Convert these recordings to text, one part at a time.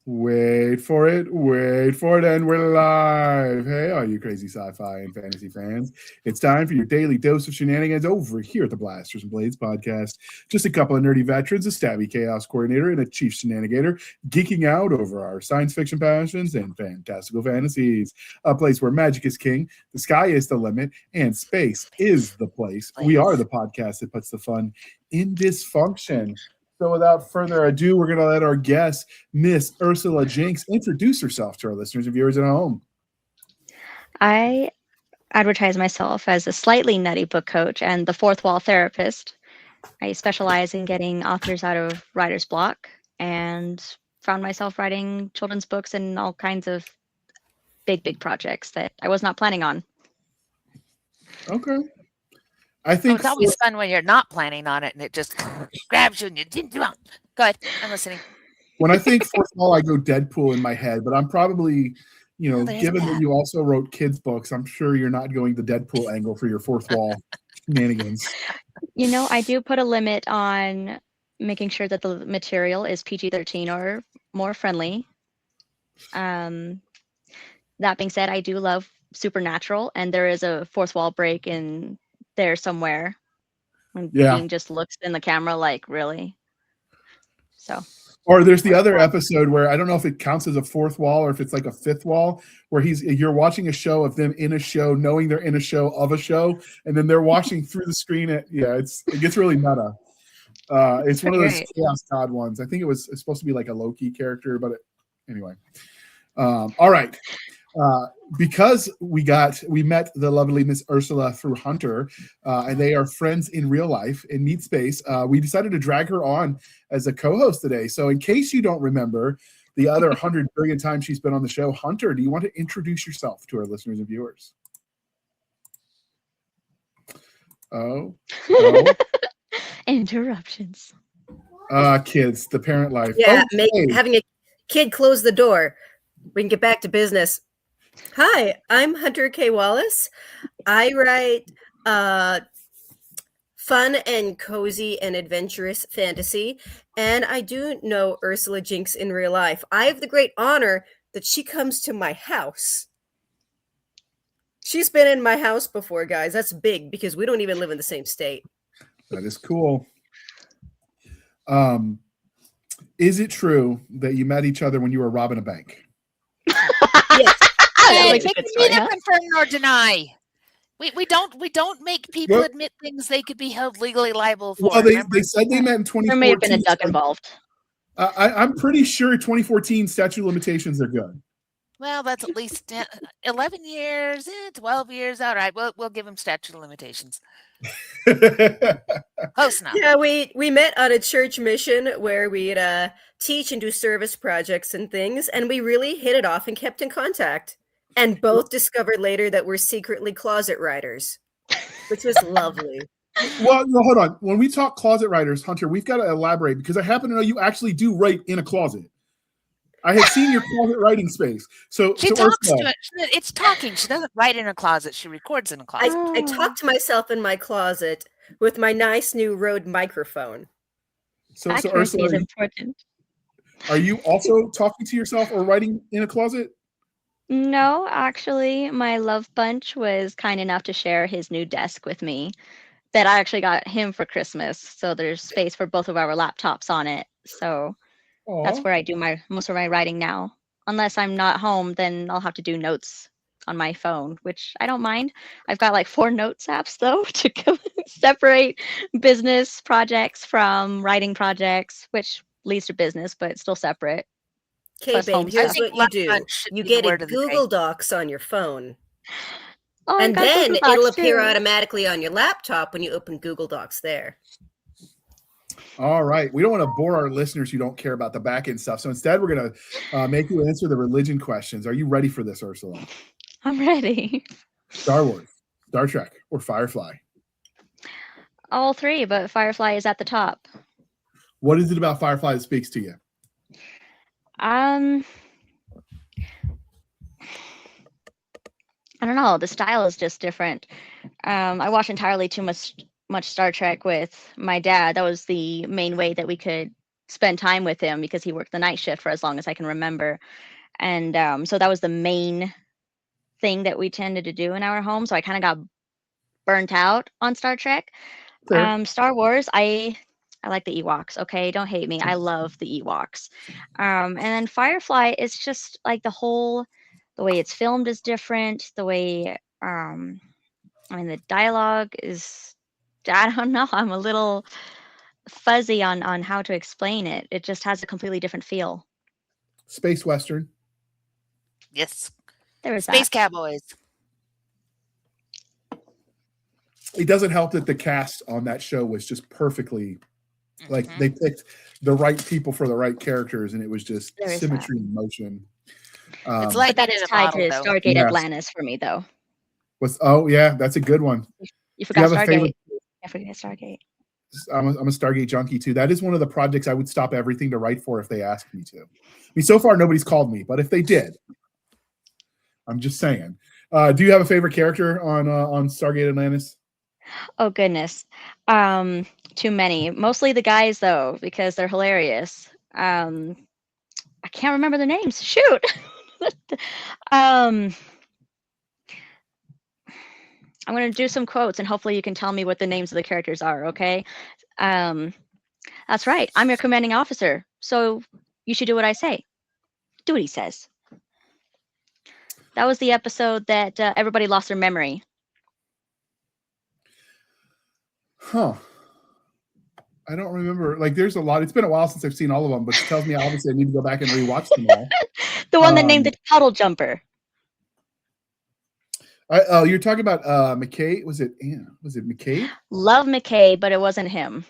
Wait for it, and we're live. Hey, all you crazy sci-fi and fantasy fans. It's time for your daily dose of shenanigans over here at the Blasters and Blades podcast. Just a couple of nerdy veterans, a Stabby chaos coordinator, and a chief Shenanigator geeking out over our science fiction passions and fantastical fantasies. A place where magic is king, the sky is the limit, and space is the place. We are the podcast that puts the fun in dysfunction. So without further ado, we're going to let our guest, Miss Ursula Jynx, introduce herself to our listeners and viewers at home. I advertise myself as a slightly nutty book coach and the fourth wall therapist. I specialize in getting authors out of writer's block and found myself writing children's books and all kinds of big projects that I was not planning on. Okay. I think it's always fun when you're not planning on it and it just grabs you and you didn't do it. Go ahead. I'm listening. When I think fourth wall, I go Deadpool in my head, but I'm probably, given that you also wrote kids' books, I'm sure you're not going the Deadpool angle for your fourth wall shenanigans. I do put a limit on making sure that the material is PG-13 or more friendly. That being said, I do love Supernatural, and there is a fourth wall break in there somewhere when Dean just looks in the camera like, really? So, or there's the other episode where I don't know if it counts as a fourth wall or if it's like a fifth wall, where you're watching a show of them in a show, knowing they're in a show of a show, and then they're watching through the screen. It gets really meta. It's one of those Chaos God ones. I think it's supposed to be like a Loki character, but anyway. All right. Because we met the lovely Miss Ursula through Hunter, and they are friends in real life in Meet Space. We decided to drag her on as a co-host today. So in case you don't remember the other 100 billion times she's been on the show, Hunter, do you want to introduce yourself to our listeners and viewers? Oh. Interruptions. Kids, the parent life. Yeah, having a kid close the door. We can get back to business. Hi, I'm Hunter K. Wallace. I write fun and cozy and adventurous fantasy, and I do know Ursula Jynx in real life. I have the great honor that she comes to my house. She's been in my house before, guys. That's big because we don't even live in the same state. That is cool. Is it true that you met each other when you were robbing a bank? Yes. They can neither confirm nor deny. We don't make people admit things they could be held legally liable for. Well, they said they met in 2014. There may have been a duck involved. I'm pretty sure 2014 statute of limitations are good. Well, that's at least 11 years, 12 years. All right, we'll give them statute of limitations. Close enough. Yeah, we met on a church mission where we'd teach and do service projects and things, and we really hit it off and kept in contact. And both discovered later that we're secretly closet writers, which was lovely. Well, no, hold on. When we talk closet writers, Hunter, we've got to elaborate because I happen to know you actually do write in a closet. I have seen your closet writing space. So she talks to it. It's talking. She doesn't write in a closet. She records in a closet. I talk to myself in my closet with my nice new Rode microphone. So Ursula, is important. Are you also talking to yourself or writing in a closet? No, actually, my love bunch was kind enough to share his new desk with me that I actually got him for Christmas. So there's space for both of our laptops on it. So that's where I do most of my writing now. Unless I'm not home, then I'll have to do notes on my phone, which I don't mind. I've got like 4 notes apps though to separate business projects from writing projects, which leads to business, but it's still separate. Okay, babe, here's what you do. You get a Google Docs on your phone. And then it'll appear automatically on your laptop when you open Google Docs there. All right. We don't want to bore our listeners who don't care about the back end stuff. So instead, we're going to make you answer the religion questions. Are you ready for this, Ursula? I'm ready. Star Wars, Star Trek, or Firefly? All 3, but Firefly is at the top. What is it about Firefly that speaks to you? I don't know. The style is just different. I watched entirely too much Star Trek with my dad. That was the main way that we could spend time with him because he worked the night shift for as long as I can remember. And so that was the main thing that we tended to do in our home. So I kind of got burnt out on Star Trek. Fair. Star Wars, I like the Ewoks. Okay, don't hate me. I love the Ewoks. And then Firefly is just like the way it's filmed is different. The way, I mean, the dialogue is, I don't know. I'm a little fuzzy on how to explain it. It just has a completely different feel. Space Western. Yes. There was Space that. Cowboys. It doesn't help that the cast on that show was just perfectly, like Mhm. they picked the right people for the right characters, and it was just There is symmetry in motion. It's But like that that is in a tied bottle, to though. Stargate Yes. Atlantis for me, though. Oh yeah, that's a good one. You Do forgot you have a Stargate. favorite? I forget Stargate. I'm a Stargate junkie too. That is one of the projects I would stop everything to write for if they asked me to. I mean, so far nobody's called me, but if they did, I'm just saying. Do you have a favorite character on Stargate Atlantis? Oh goodness. Too many. Mostly the guys though, because they're hilarious. I can't remember their names. Shoot. um I'm gonna do some quotes and hopefully you can tell me what the names of the characters are, okay? That's right. I'm your commanding officer. So you should do what I say. Do what he says. That was the episode that everybody lost their memory. Huh. I don't remember. Like, there's a lot. It's been a while since I've seen all of them, but it tells me obviously I need to go back and rewatch them all. The one that named it Puddle Jumper. You're talking about McKay? Was it McKay? Love McKay, but it wasn't him.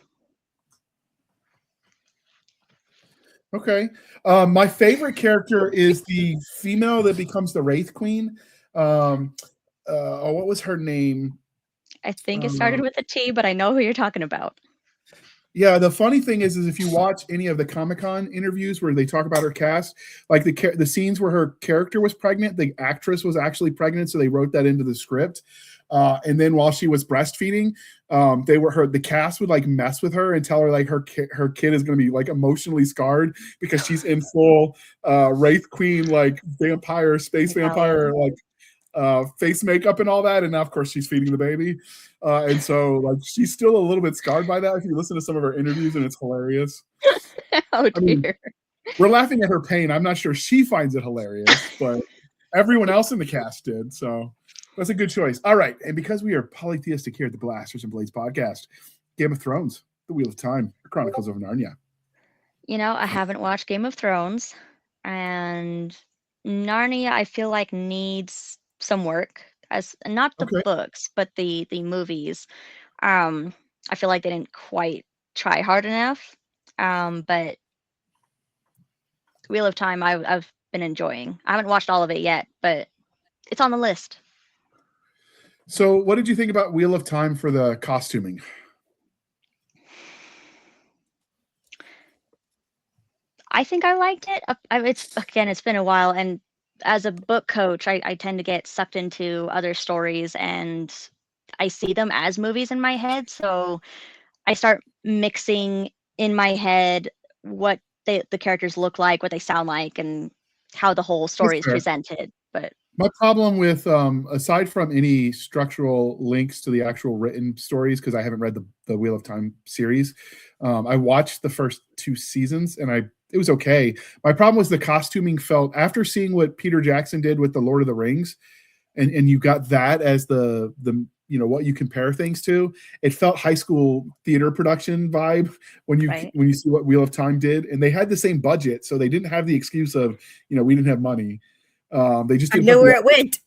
Okay. My favorite character is the female that becomes the Wraith Queen. What was her name? I think it started with a T, but I know who you're talking about. Yeah, the funny thing is if you watch any of the Comic-Con interviews where they talk about her cast, like the scenes where her character was pregnant, the actress was actually pregnant, so they wrote that into the script. And then while she was breastfeeding, the cast would like mess with her and tell her like her kid is going to be like emotionally scarred because she's in full Wraith Queen like vampire, space vampire like face makeup and all that, and now of course she's feeding the baby, and so like she's still a little bit scarred by that if you listen to some of her interviews, and it's hilarious. Oh dear. I mean, we're laughing at her pain. I'm not sure she finds it hilarious, but everyone else in the cast did, so that's a good choice. All right, and because we are polytheistic here at the Blasters and Blades podcast, Game of Thrones, The Wheel of Time, The Chronicles of Narnia. You know, I haven't watched Game of Thrones, and Narnia I feel like needs some work, as not the Okay. books, but the movies. I feel like they didn't quite try hard enough. But Wheel of Time I've been enjoying. I haven't watched all of it yet, but it's on the list. So what did you think about Wheel of Time for the costuming? I think I liked it. It's been a while, and as a book coach, I tend to get sucked into other stories, and I see them as movies in my head. So I start mixing in my head what the characters look like, what they sound like, and how the whole story is presented. But my problem with, aside from any structural links to the actual written stories, because I haven't read the Wheel of Time series, I watched the first 2 seasons and it was okay. My problem was the costuming felt, after seeing what Peter Jackson did with the Lord of the Rings, and you got that as the what you compare things to, it felt high school theater production vibe when you see what Wheel of Time did, and they had the same budget, so they didn't have the excuse of we didn't have money. They just didn't I know where it went.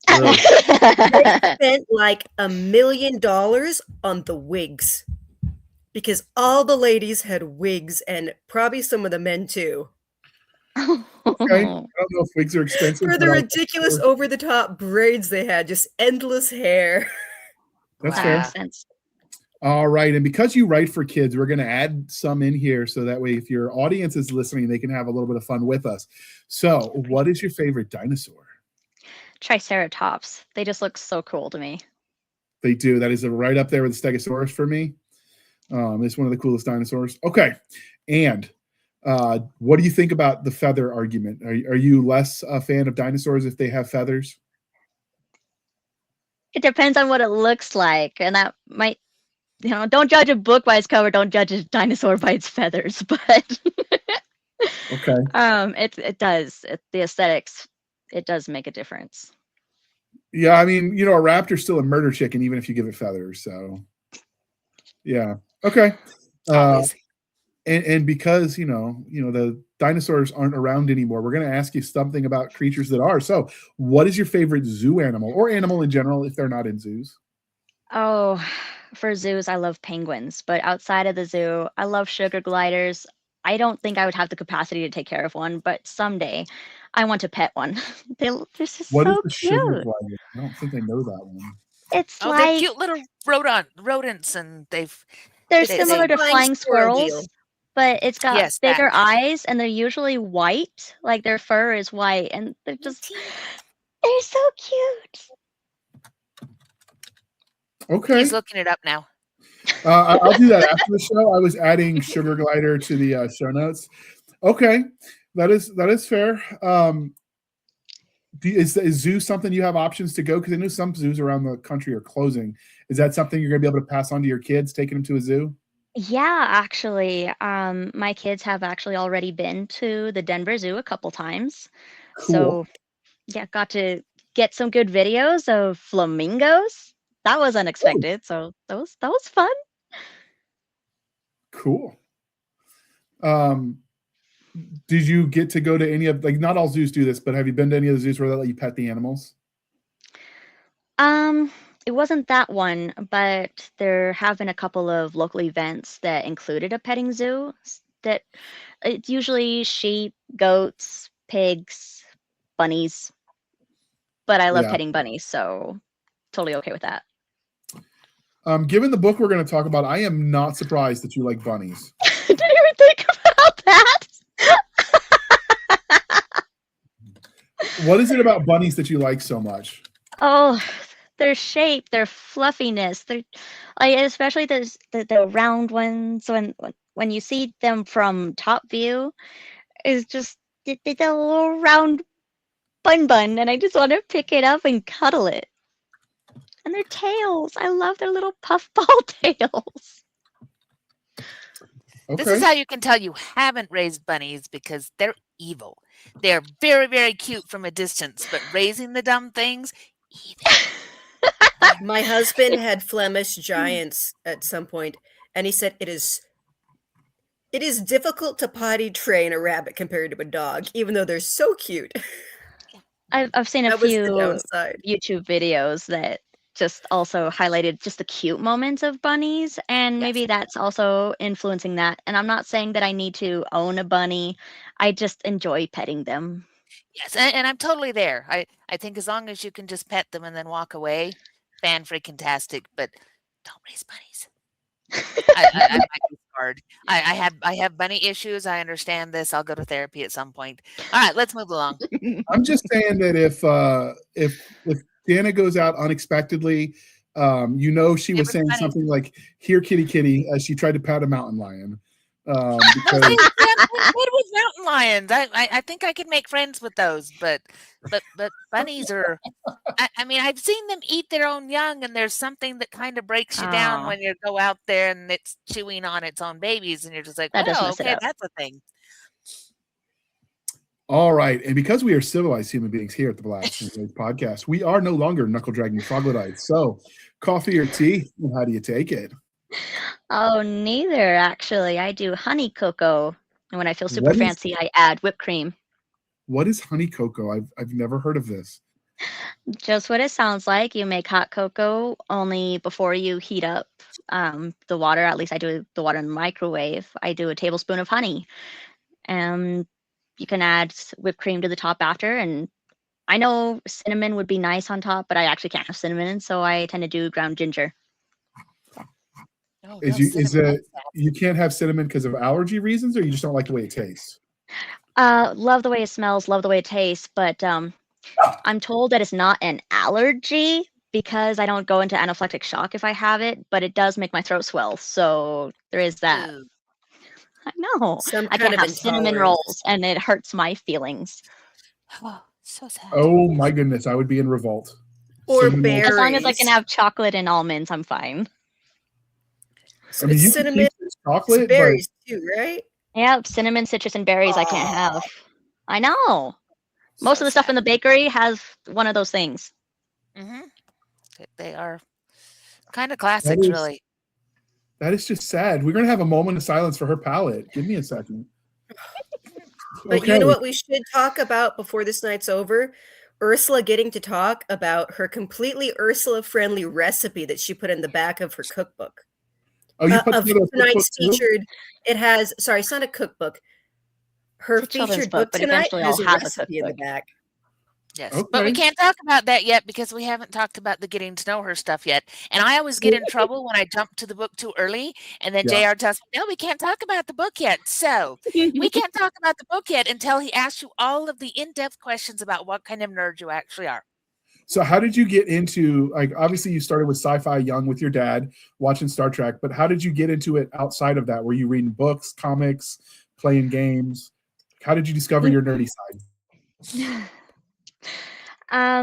They spent like $1 million on the wigs because all the ladies had wigs, and probably some of the men too. Okay. I don't know if wigs are expensive. For the ridiculous over-the-top braids they had, just endless hair. That's fair. Sense. All right, and because you write for kids, we're going to add some in here so that way if your audience is listening, they can have a little bit of fun with us. So, what is your favorite dinosaur? Triceratops. They just look so cool to me. They do. That is right up there with the Stegosaurus for me. It's one of the coolest dinosaurs. Okay, And what do you think about the feather argument? Are you less a fan of dinosaurs if they have feathers? It depends on what it looks like, and that might, don't judge a book by its cover, don't judge a dinosaur by its feathers, but Okay. it does. The aesthetics, it does make a difference. Yeah, I mean, a raptor's still a murder chicken, even if you give it feathers. So, yeah. Okay. Always. And because the dinosaurs aren't around anymore, we're going to ask you something about creatures that are. So, what is your favorite zoo animal, or animal in general, if they're not in zoos? Oh, for zoos, I love penguins, but outside of the zoo, I love sugar gliders. I don't think I would have the capacity to take care of one, but someday I want to pet one. They're just What is so the sugar cute. glider? I don't think I know that one. It's Oh, they're like cute little rodents, and they're It's similar the to flying flying squirrel deal. squirrels, but it's got Yes, that. bigger eyes, and they're usually white. Like their fur is white, and they're so cute. Okay. He's looking it up now. I'll do that after the show. I was adding sugar glider to the show notes. Okay, that is fair. Is zoo something you have options to go? Because I know some zoos around the country are closing. Is that something you're going to be able to pass on to your kids, taking them to a zoo? Yeah, actually, my kids have actually already been to the Denver Zoo a couple times. Cool. So, yeah, got to get some good videos of flamingos. That was unexpected. So that was fun. Cool. Did you get to go to any of, not all zoos do this, but have you been to any of the zoos where they let you pet the animals? It wasn't that one, but there have been a couple of local events that included a petting zoo. That it's usually sheep, goats, pigs, bunnies. But I love Yeah. petting bunnies, so totally okay with that. Given the book we're going to talk about, I am not surprised that you like bunnies. Didn't even think about that. What is it about bunnies that you like so much? Oh, their shape, their fluffiness, their especially the round ones when you see them from top view, is just the little round bun, and I just want to pick it up and cuddle it. And their tails, I love their little puffball tails. Okay. This is how you can tell you haven't raised bunnies, because they're evil. They're very, very cute from a distance, but raising the dumb things, evil. My husband had Flemish giants at some point, and he said it is difficult to potty train a rabbit compared to a dog, even though they're so cute. I've seen a That was the few downside. YouTube videos that just also highlighted just the cute moments of bunnies, and maybe that's also influencing that. And I'm not saying that I need to own a bunny. I just enjoy petting them. Yes, and I'm totally there. I think as long as you can just pet them and then walk away, fan-freaking-tastic, but don't raise bunnies. I might be scarred. I have bunny issues. I understand this. I'll go to therapy at some point. All right, let's move along. I'm just saying that if Jana goes out unexpectedly, she was saying something like "Here, kitty, kitty," as she tried to pat a mountain lion. Because What was mountain lions? I think I could make friends with those, but bunnies are. I mean, I've seen them eat their own young, and there's something that kind of breaks you down when you go out there and it's chewing on its own babies, and you're just like, well, okay, that's a thing. All right, and because we are civilized human beings here at the Blast podcast, we are no longer knuckle dragging troglodytes. So, coffee or tea? How do you take it? Oh, neither actually. I do honey cocoa, and when I feel super fancy, I add whipped cream. What is honey cocoa? I've never heard of this. Just what it sounds like. You make hot cocoa only before you heat up the water. At least I do the water in the microwave. I do a tablespoon of honey, and you can add whipped cream to the top after. And I know cinnamon would be nice on top, but I actually can't have cinnamon, so I tend to do ground ginger. Oh, you can't have cinnamon because of allergy reasons, or you just don't like the way it tastes? Love the way it smells, love the way it tastes, but I'm told that it's not an allergy because I don't go into anaphylactic shock if I have it, but it does make my throat swell, so there is that. I know. Some I kind can't of have cinnamon intolerance. rolls, and it hurts my feelings. Oh, so sad. Oh my goodness, I would be in revolt. Or Cinnamon rolls. As long as I can berries. have chocolate and almonds, I'm fine. So I mean, it's you can cinnamon, taste it's chocolate, but berries too, right? Yep, cinnamon, citrus, and berries I can't have. I know. Most So of the stuff in sad. the bakery has one of those things. Mm-hmm. They are kind of that classics, is really. that is just sad. We're gonna have a moment of silence for her palate. Give me a second. But Okay. you know what we should talk about before this night's over? Ursula getting to talk about her completely Ursula-friendly recipe that she put in the back of her cookbook. Oh, you put Of together a cookbook tonight's too? featured, it has, sorry, it's not a cookbook. Her It's a children's featured book, book but tonight eventually I'll has a have a recipe in the cookbook. back. Yes, but we Okay. can't talk about that yet because we haven't talked about the getting to know her stuff yet. And I always get in trouble when I jump to the book too early, and then Yeah. JR tells me, "No, we can't talk about the book yet." So we can't talk about the book yet until he asks you all of the in-depth questions about what kind of nerd you actually are. So how did you get into, like, obviously you started with sci-fi young with your dad watching Star Trek, but how did you get into it outside of that? Were you reading books, comics, playing games? How did you discover your nerdy side?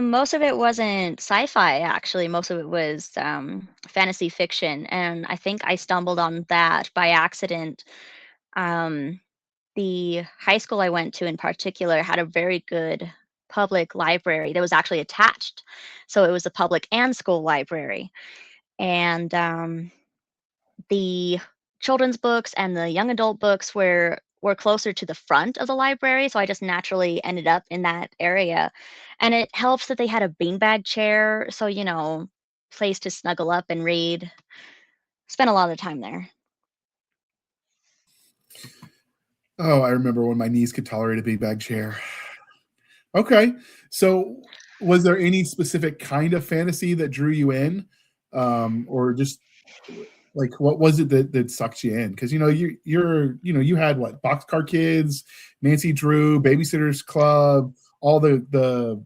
Most of it wasn't sci-fi, actually. Most of it was fantasy fiction, and I think I stumbled on that by accident. The high school I went to in particular had a very good public library that was actually attached. So it was a public and school library. And the children's books and the young adult books were closer to the front of the library, so I just naturally ended up in that area. And it helps that they had a beanbag chair, so place to snuggle up and read. Spent a lot of time there. Oh, I remember when my knees could tolerate a big bag chair. Okay. So was there any specific kind of fantasy that drew you in? Or just like what was it that sucked you in? Because you had what, Boxcar Kids, Nancy Drew, Babysitter's Club, all the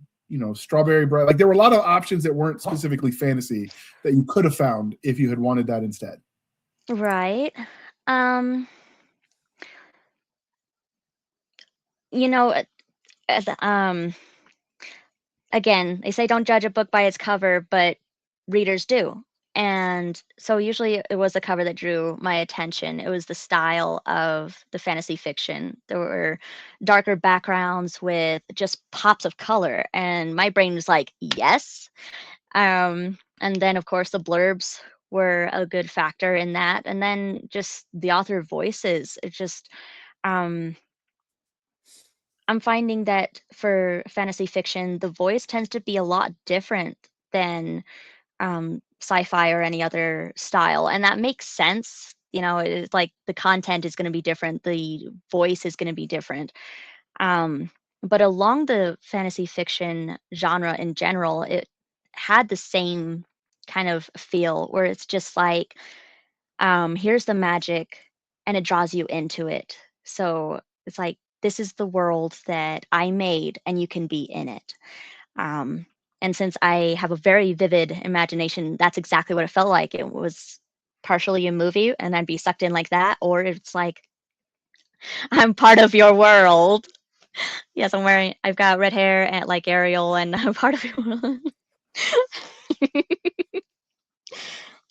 Strawberry Bread. Like there were a lot of options that weren't specifically fantasy that you could have found if you had wanted that instead. Right. Um, you know, um, again, they say don't judge a book by its cover, but readers do. And so usually it was the cover that drew my attention. It was the style of the fantasy fiction. There were darker backgrounds with just pops of color, and my brain was like, yes. And then, of course, the blurbs were a good factor in that. And then just the author voices. It just, um, I'm finding that for fantasy fiction, the voice tends to be a lot different than sci-fi or any other style, and that makes sense. It's like the content is going to be different, the voice is going to be different. But along the fantasy fiction genre in general, it had the same kind of feel where it's just like, here's the magic, and it draws you into it. So it's like, this is the world that I made, and you can be in it. Um, and since I have a very vivid imagination, that's exactly what it felt like. It was partially a movie, and I'd be sucked in like that, or it's like, I'm part of your world. Yes, I've got red hair and like Ariel, and I'm part of your world.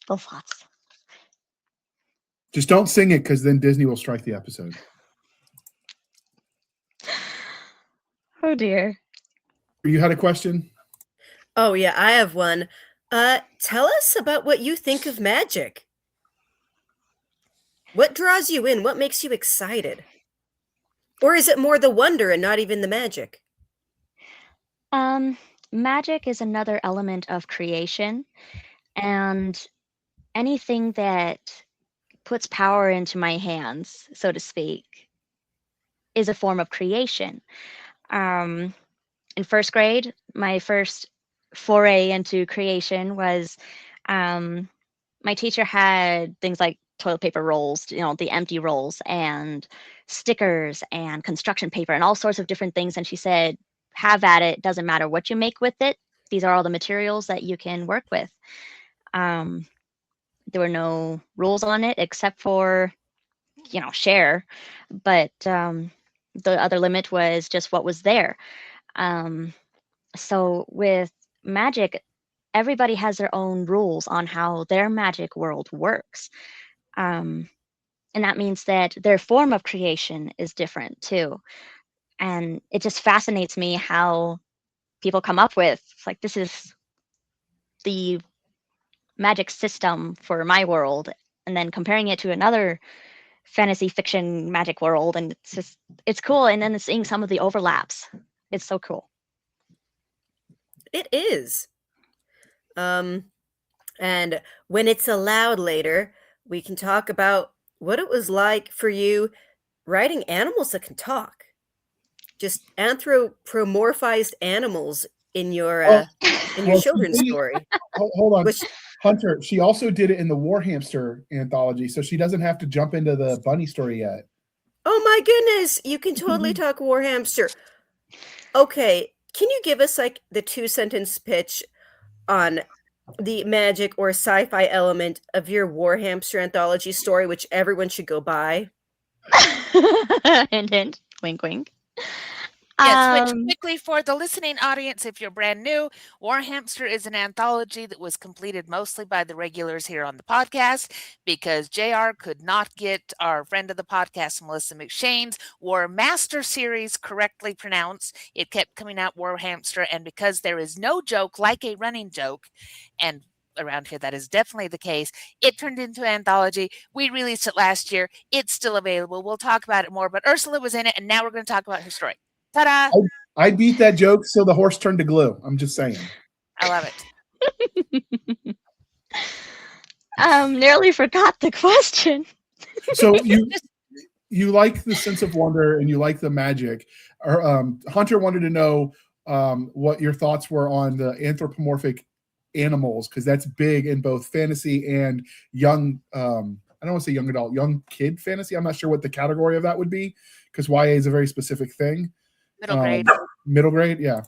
Those thoughts. Just don't sing it because then Disney will strike the episode. Oh dear. You had a question? Oh yeah, I have one. Tell us about what you think of magic. What draws you in? What makes you excited? Or is it more the wonder and not even the magic? Magic is another element of creation, and anything that puts power into my hands, so to speak, is a form of creation. Um, in first grade, my first foray into creation was my teacher had things like toilet paper rolls, the empty rolls, and stickers and construction paper and all sorts of different things. And she said, have at it. Doesn't matter what you make with it. These are all the materials that you can work with. There were no rules on it except for share, but the other limit was just what was there. So with magic, everybody has their own rules on how their magic world works. And that means that their form of creation is different too. And it just fascinates me how people come up with, like, this is the magic system for my world, and then comparing it to another fantasy fiction magic world, and it's cool. And then seeing some of the overlaps, it's so cool. It is. And when it's allowed later, we can talk about what it was like for you writing animals that can talk. Just anthropomorphized animals in your children's story. Hold on. Which, Hunter, she also did it in the War Hamster anthology, so she doesn't have to jump into the bunny story yet. oh my goodness, you can totally talk war hamster. Okay, can you give us like the 2-sentence pitch on the magic or sci-fi element of your war hamster anthology story, which everyone should go buy? Hint, hint, wink, wink. Yes, which quickly for the listening audience, if you're brand new, War Hamster is an anthology that was completed mostly by the regulars here on the podcast because JR could not get our friend of the podcast, Melissa McShane's War Master series correctly pronounced. It kept coming out War Hamster, and because there is no joke like a running joke, and around here that is definitely the case, it turned into an anthology. We released it last year. It's still available. We'll talk about it more, but Ursula was in it, and now we're going to talk about her story. Ta-da! I beat that joke so the horse turned to glue. I'm just saying. I love it. Nearly forgot the question. So you like the sense of wonder and you like the magic. Hunter wanted to know what your thoughts were on the anthropomorphic animals, because that's big in both fantasy and young. I don't want to say young adult, young kid fantasy. I'm not sure what the category of that would be, because YA is a very specific thing. Middle grade. Middle grade, yeah.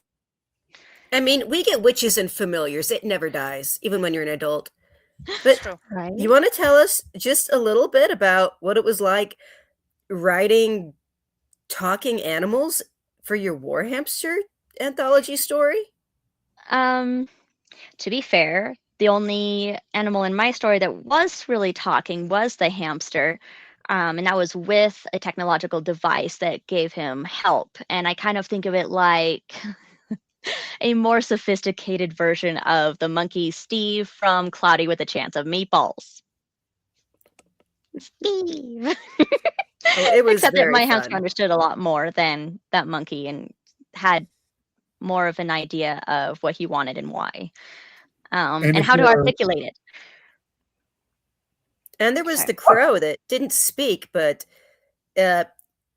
I mean, we get witches and familiars. It never dies, even when you're an adult. But Right. you want to tell us just a little bit about what it was like writing talking animals for your War Hamster anthology story? To be fair, the only animal in my story that was really talking was the hamster. And that was with a technological device that gave him help. And I kind of think of it like a more sophisticated version of the monkey Steve from Cloudy with a Chance of Meatballs. Steve. It was Except that very my hamster fun. understood a lot more than that monkey and had more of an idea of what he wanted and why. And if how to you're- articulate it. And there was Sorry. the crow that didn't speak, but it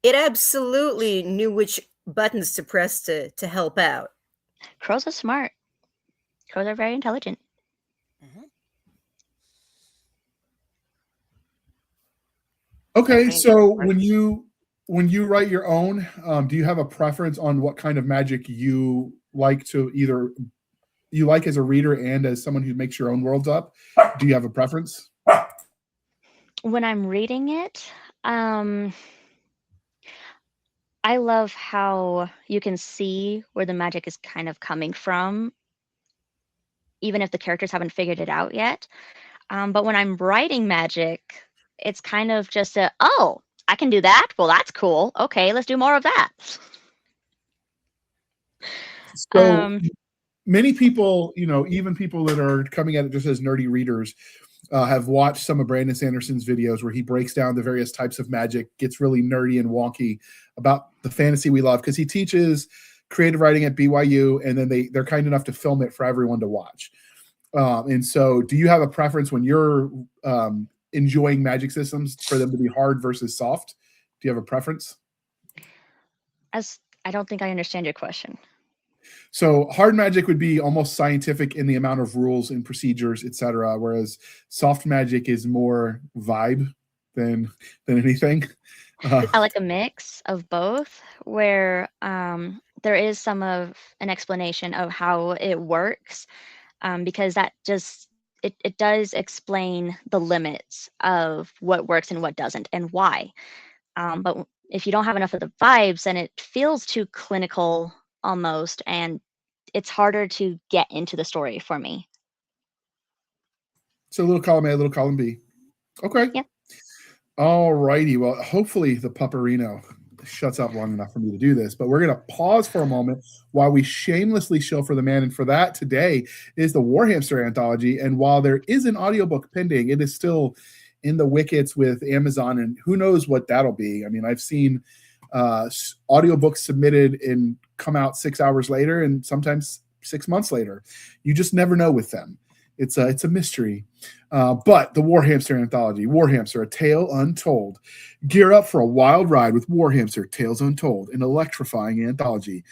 absolutely knew which buttons to press to help out. Crows are smart. Crows are very intelligent. Okay, Range so of when you write your own, do you have a preference on what kind of magic you like to either you like as a reader and as someone who makes your own worlds up? Do you have a preference? When I'm reading it, I love how you can see where the magic is kind of coming from, even if the characters haven't figured it out yet. But when I'm writing magic, it's kind of just oh, I can do that? Well, that's cool. Okay, let's do more of that. So many people, even people that are coming at it just as nerdy readers, have watched some of Brandon Sanderson's videos where he breaks down the various types of magic, gets really nerdy and wonky about the fantasy we love, because he teaches creative writing at BYU, and then they're kind enough to film it for everyone to watch. And so do you have a preference when you're enjoying magic systems for them to be hard versus soft? Do you have a preference? I don't think I understand your question. So hard magic would be almost scientific in the amount of rules and procedures, etc., whereas soft magic is more vibe than anything. I like a mix of both, where there is some of an explanation of how it works, because that just it does explain the limits of what works and what doesn't and why. But if you don't have enough of the vibes, then it feels too clinical almost, and it's harder to get into the story for me. So a little column A, a little column B. Okay. Yep. All righty. Well, hopefully the Pupperino shuts up long enough for me to do this, but we're going to pause for a moment while we shamelessly show for the man. And for that, today is the War Hamster anthology. And while there is an audiobook pending, it is still in the wickets with Amazon, and who knows what that'll be. I mean, I've seen audiobooks submitted and come out 6 hours later and sometimes 6 months later. You just never know with them. It's a mystery. But the War Hamster anthology, War Hamster, A Tale Untold. Gear up for a wild ride with War Hamster, Tales Untold, an electrifying anthology.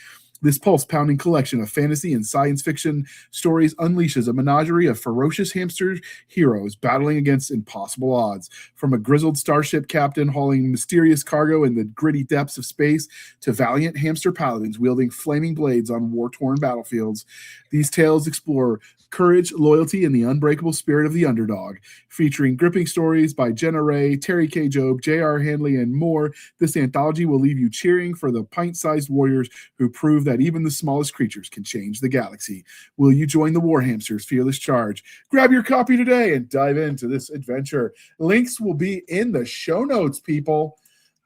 This pulse-pounding collection of fantasy and science fiction stories unleashes a menagerie of ferocious hamster heroes battling against impossible odds. From a grizzled starship captain hauling mysterious cargo in the gritty depths of space to valiant hamster paladins wielding flaming blades on war-torn battlefields, these tales explore courage, loyalty, and the unbreakable spirit of the underdog. Featuring gripping stories by Jenna Ray, Terry K. Job, J.R. Handley, and more, this anthology will leave you cheering for the pint-sized warriors who prove that even the smallest creatures can change the galaxy. Will you join the War Hamsters' fearless charge? Grab your copy today and dive into this adventure. Links will be in the show notes, people.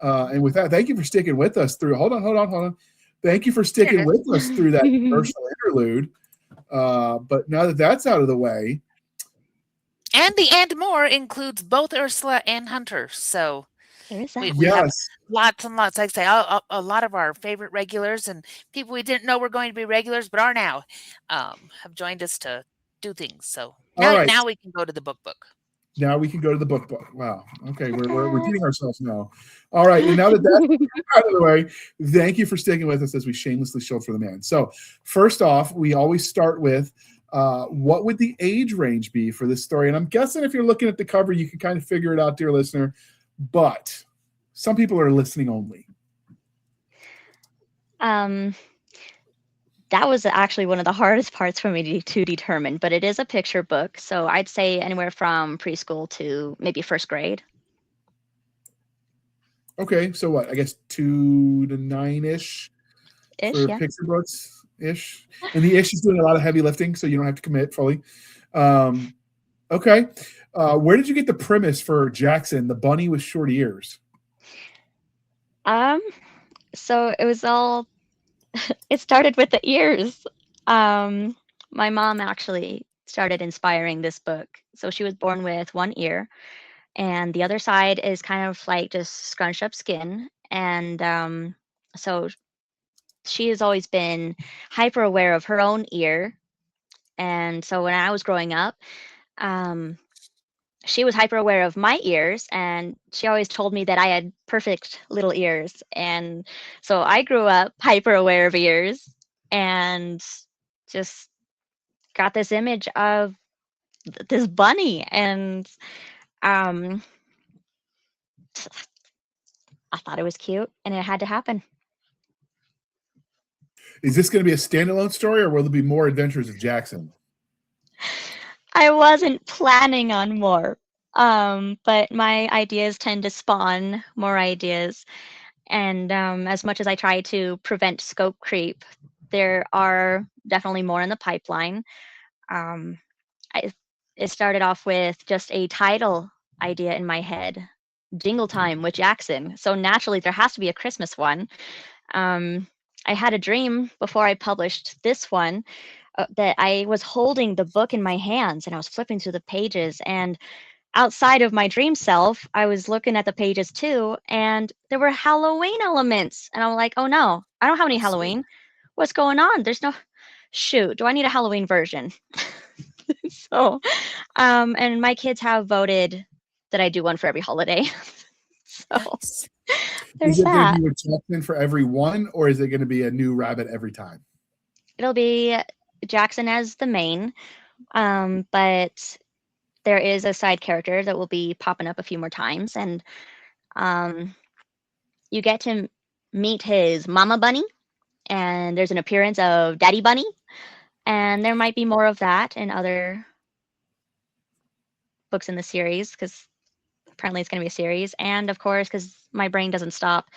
And with that, thank you for sticking with us through. Hold on. Thank you for sticking with us through that commercial interlude. But now that that's out of the way, and more includes both Ursula and Hunter. So There is that. we have yes, lots and lots. Like I say, a lot of our favorite regulars and people we didn't know were going to be regulars, but are now, have joined us to do things. So All right. now we can go to the book. Now we can go to the book. Wow. Okay, we're repeating ourselves now. All right, and now that that's out of the way, thank you for sticking with us as we shamelessly show for the man. So first off, we always start with what would the age range be for this story? And I'm guessing if you're looking at the cover, you can kind of figure it out, dear listener. But some people are listening only. That was actually one of the hardest parts for me to determine, but it is a picture book. So I'd say anywhere from preschool to maybe first grade. Okay, so what? I guess 2 to 9-ish for Yeah. picture books ish. And the ish is doing a lot of heavy lifting, so you don't have to commit fully. Okay. Where did you get the premise for Jackson, the bunny with short ears? So it was all it started with the ears. My mom actually started inspiring this book. So she was born with one ear, and the other side is kind of like just scrunched up skin. And so she has always been hyper aware of her own ear. And so when I was growing up, she was hyper aware of my ears, and she always told me that I had perfect little ears. And so I grew up hyper aware of ears and just got this image of this bunny. And I thought it was cute, and it had to happen. Is this going to be a standalone story, or will there be more adventures of Jackson? I wasn't planning on more, but my ideas tend to spawn more ideas. And as much as I try to prevent scope creep, there are definitely more in the pipeline. It started off with just a title idea in my head, Jingle Time with Jackson. So naturally, there has to be a Christmas one. I had a dream before I published this one that I was holding the book in my hands and I was flipping through the pages. And outside of my dream self, I was looking at the pages too, and there were Halloween elements. And I'm like, oh no, I don't have any Halloween. What's going on? There's no, shoot, do I need a Halloween version? So, and my kids have voted that I do one for every holiday. So there's Is it going that. to be with Jackson for every one, or is it going to be a new rabbit every time? It'll be Jackson as the main, but there is a side character that will be popping up a few more times, and you get to meet his mama bunny, and there's an appearance of Daddy Bunny, and there might be more of that in other books in the series because apparently it's going to be a series, and of course because my brain doesn't stop.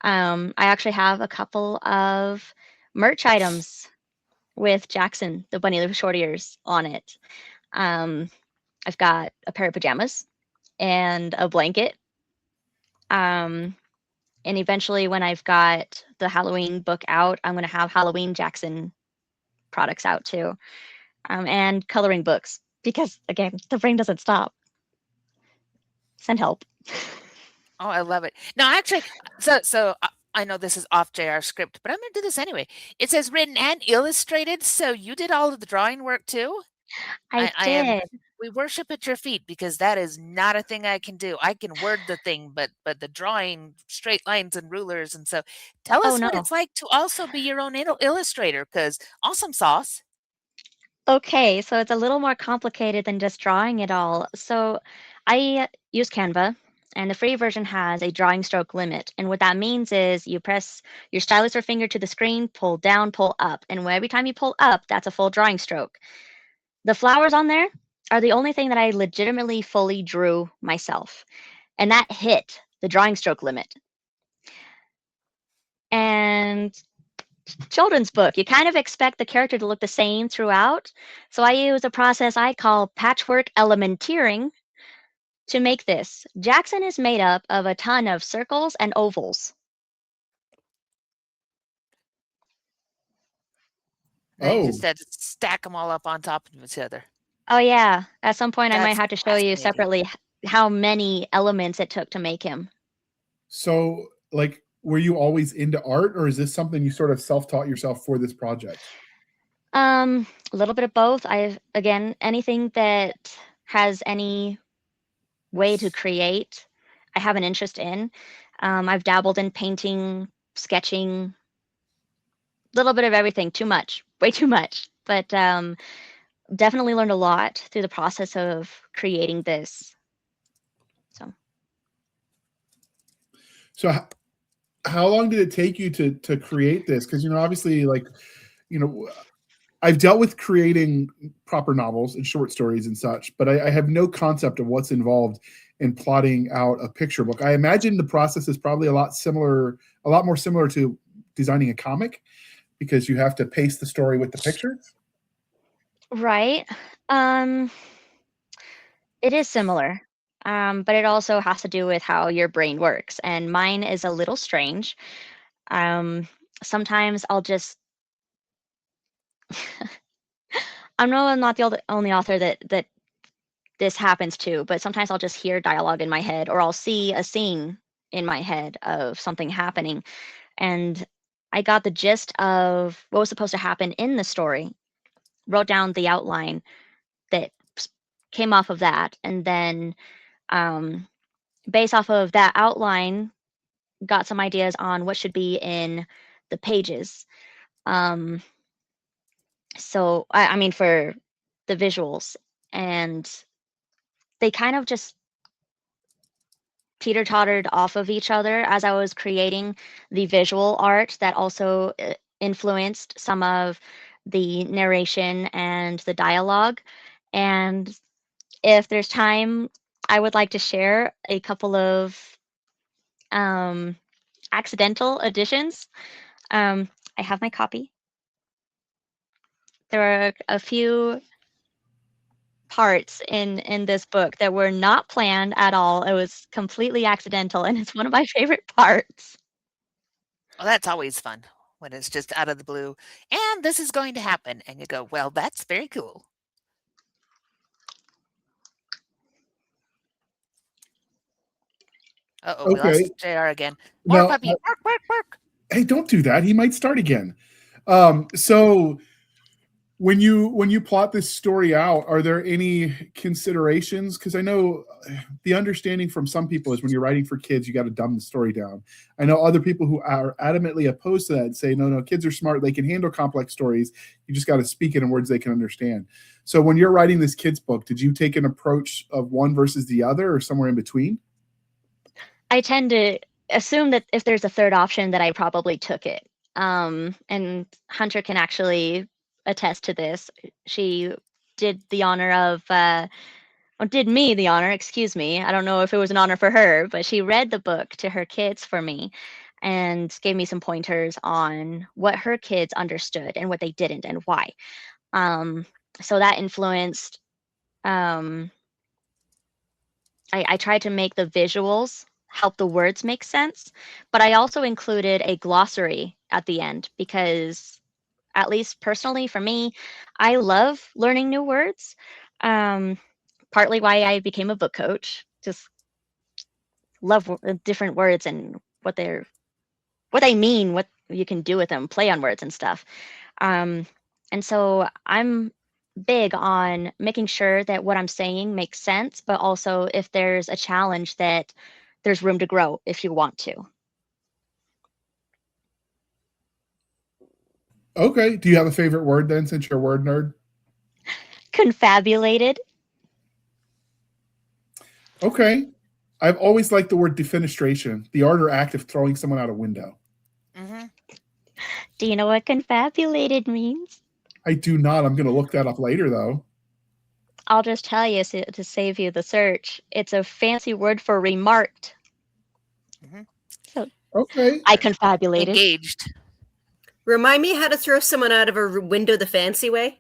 I actually have a couple of merch items with Jackson, the bunny with short ears, on it. I've got a pair of pajamas and a blanket. And eventually, when I've got the Halloween book out, I'm going to have Halloween Jackson products out too, and coloring books because again, the brain doesn't stop. Send help. Oh, I love it. No, actually, so I know this is off JR script, but I'm going to do this anyway. It says written and illustrated, so you did all of the drawing work too? I I am. did. We worship at your feet because that is not a thing I can do. I can word the thing, but the drawing, straight lines and rulers, and so tell Oh us what no. it's like to also be your own illustrator. Because awesome sauce. Okay, so it's a little more complicated than just drawing it all. So I use Canva, and the free version has a drawing stroke limit. And what that means is you press your stylus or finger to the screen, pull down, pull up. And every time you pull up, that's a full drawing stroke. The flowers on there are the only thing that I legitimately fully drew myself. And that hit the drawing stroke limit. And children's book, you kind of expect the character to look the same throughout. So I use a process I call patchwork elementeering to make this. Jackson is made up of a ton of circles and ovals. Then you just had to stack them all up on top of each other. Oh yeah, at some point I might That's have to show you fascinating. separately how many elements it took to make him. So, like, were you always into art, or is this something you sort of self-taught yourself for this project? A little bit of both. Again, anything that has any way to create, I have an interest in. I've dabbled in painting, sketching, a little bit of everything. Too much, way too much. But definitely learned a lot through the process of creating this. So how long did it take you to create this? Because, obviously, like, I've dealt with creating proper novels and short stories and such, but I have no concept of what's involved in plotting out a picture book. I imagine the process is probably a lot more similar to designing a comic, because you have to pace the story with the pictures. Right. It is similar, but it also has to do with how your brain works. And mine is a little strange. Sometimes I'll just I know I'm not the only author that this happens to, but sometimes I'll just hear dialogue in my head, or I'll see a scene in my head of something happening. And I got the gist of what was supposed to happen in the story, wrote down the outline that came off of that, and then based off of that outline, got some ideas on what should be in the pages. So I mean, for the visuals, and they kind of just teeter-tottered off of each other as I was creating the visual art that also influenced some of the narration and the dialogue. And if there's time, I would like to share a couple of accidental additions. I have my copy. There are a few parts in this book that were not planned at all. It was completely accidental, and it's one of my favorite parts. Well, that's always fun when it's just out of the blue. And this is going to happen. And you go, well, that's very cool. Uh-oh, we lost JR again. More puppy. Bark, bark, bark. Hey, don't do that. He might start again. So when you plot this story out, are there any considerations? Because I know the understanding from some people is when you're writing for kids, you got to dumb the story down. I know other people who are adamantly opposed to that and say, no, kids are smart. They can handle complex stories. You just got to speak it in words they can understand. So when you're writing this kid's book, did you take an approach of one versus the other, or somewhere in between? I tend to assume that if there's a third option, that I probably took it. And Hunter can actually attest to this. She did the honor of did me the honor, excuse me. I don't know if it was an honor for her, but she read the book to her kids for me and gave me some pointers on what her kids understood and what they didn't and why. So that influenced, I tried to make the visuals help the words make sense, but I also included a glossary at the end because, at least personally for me, I love learning new words. Partly why I became a book coach, just love different words and what they mean, what you can do with them, play on words and stuff. And so I'm big on making sure that what I'm saying makes sense, but also if there's a challenge that there's room to grow if you want to. Okay. Do you have a favorite word then, since you're a word nerd? Confabulated. Okay. I've always liked the word defenestration, the art or act of throwing someone out a window. Mm-hmm. Do you know what confabulated means? I do not. I'm going to look that up later, though. I'll just tell you to save you the search. It's a fancy word for remarked. Mm-hmm. So Okay. I confabulated. Engaged. Remind me how to throw someone out of a window the fancy way.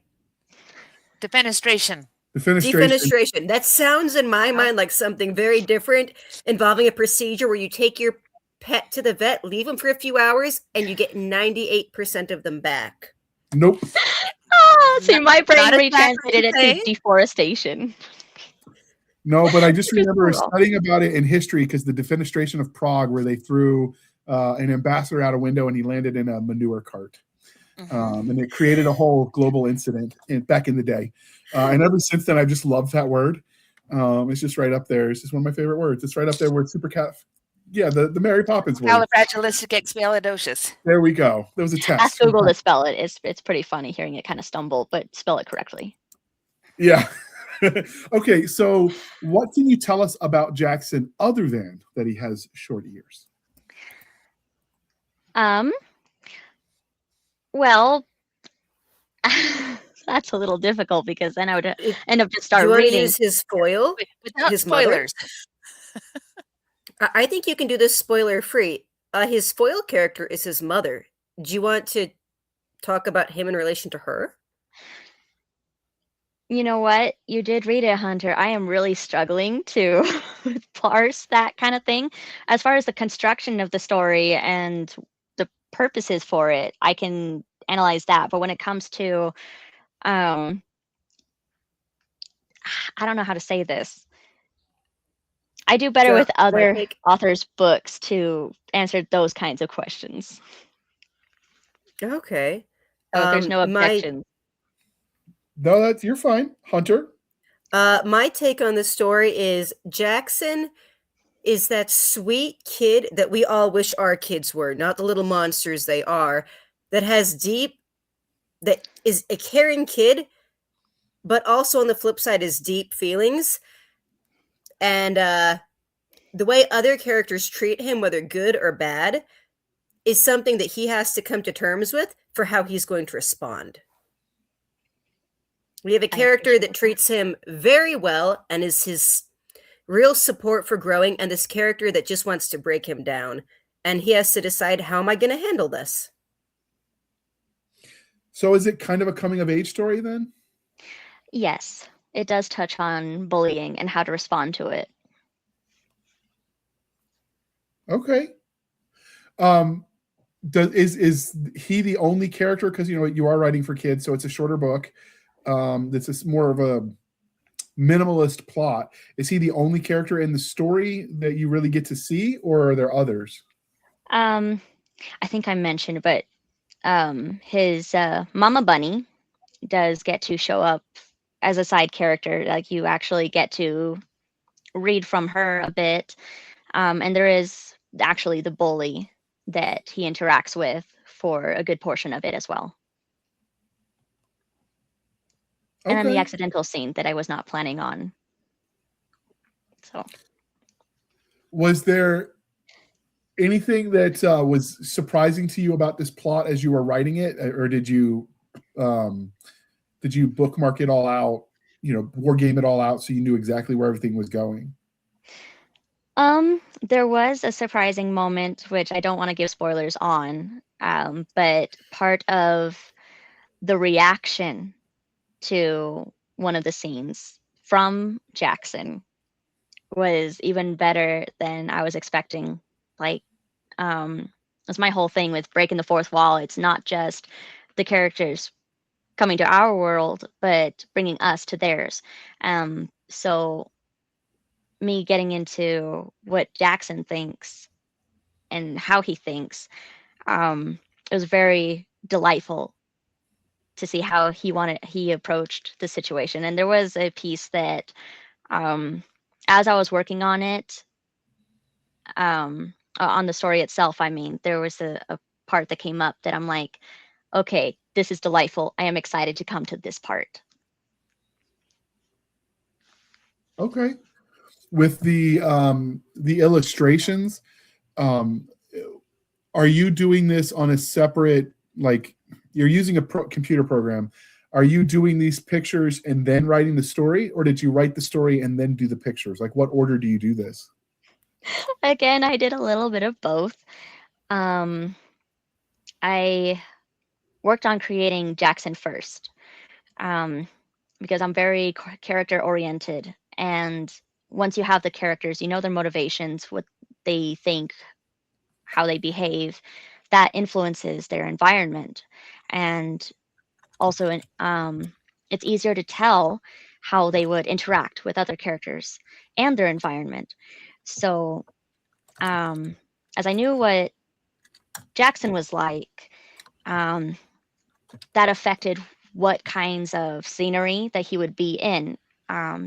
Defenestration. Defenestration. That sounds in my mind like something very different, involving a procedure where you take your pet to the vet, leave them for a few hours, and you get 98% of them back. Nope. See, my brain not exactly retranslated it the same. to deforestation. No, but I just Which is remember cool. studying about it in history because the defenestration of Prague, where they threw an ambassador out a window and he landed in a manure cart. Mhm. And it created a whole global incident back in the day. And ever since then, I've just loved that word. It's just right up there. It's just one of my favorite words. It's right up there with super cat. Yeah, the Mary Poppins word. Califragilisticexpialidocious. There we go. There was a test. Ask Google to spell it. It's pretty funny hearing it kind of stumble, but spell it correctly. Yeah. Okay, so what can you tell us about Jackson other than that he has short ears? Well, that's a little difficult because then I would end up just Do start you want to reading. use his foil? Without His mother? spoilers. I think you can do this spoiler free. His foil character is his mother. Do you want to talk about him in relation to her? You know what? You did read it, Hunter. I am really struggling to parse that kind of thing. As far as the construction of the story and the purposes for it, I can analyze that. But when it comes to, I don't know how to say this. I do better with other authors' books to answer those kinds of questions. Okay. So if there's no objection. No, you're fine, Hunter. My take on the story is Jackson is that sweet kid that we all wish our kids were, not the little monsters they are, that is a caring kid, but also on the flip side is deep feelings. And the way other characters treat him, whether good or bad, is something that he has to come to terms with for how he's going to respond. We have a character that treats him very well and is his real support for growing, and this character that just wants to break him down. And he has to decide, how am I going to handle this? So is it kind of a coming of age story then? Yes, it does touch on bullying and how to respond to it. Okay. Is he the only character? Because you are writing for kids, so it's a shorter book. That's more of a minimalist plot. Is he the only character in the story that you really get to see, or are there others? I think I mentioned, but his Mama Bunny does get to show up as a side character. Like, you actually get to read from her a bit. And there is actually the bully that he interacts with for a good portion of it as well. And then the accidental scene that I was not planning on. So, was there anything that was surprising to you about this plot as you were writing it, or did you bookmark it all out war game it all out so you knew exactly where everything was going? There was a surprising moment, which I don't want to give spoilers on, but part of the reaction to one of the scenes from Jackson was even better than I was expecting. Like, that's my whole thing with breaking the fourth wall. It's not just the characters coming to our world, but bringing us to theirs. So me getting into what Jackson thinks and how he thinks, it was very delightful to see how he approached the situation. And there was a piece that, as I was working on it, on the story itself, I mean, there was a part that came up that I'm like, okay, this is delightful. I am excited to come to this part. Okay. With the illustrations, are you doing this on a separate, like you're using a computer program? Are you doing these pictures and then writing the story, or did you write the story and then do the pictures? Like, what order do you do this? Again, I did a little bit of both. I worked on creating Jackson first, because I'm very character oriented. And once you have the characters, you know their motivations, what they think, how they behave, that influences their environment. And also, it's easier to tell how they would interact with other characters and their environment. So, as I knew what Jackson was like, that affected what kinds of scenery that he would be in.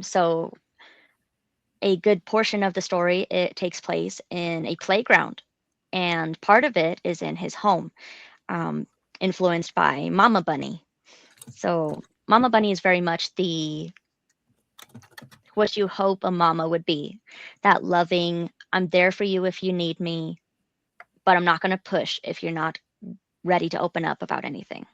So a good portion of the story, it takes place in a playground, and part of it is in his home, influenced by Mama Bunny. So Mama Bunny is very much what you hope a mama would be, that loving, I'm there for you if you need me, but I'm not going to push if you're not ready to open up about anything.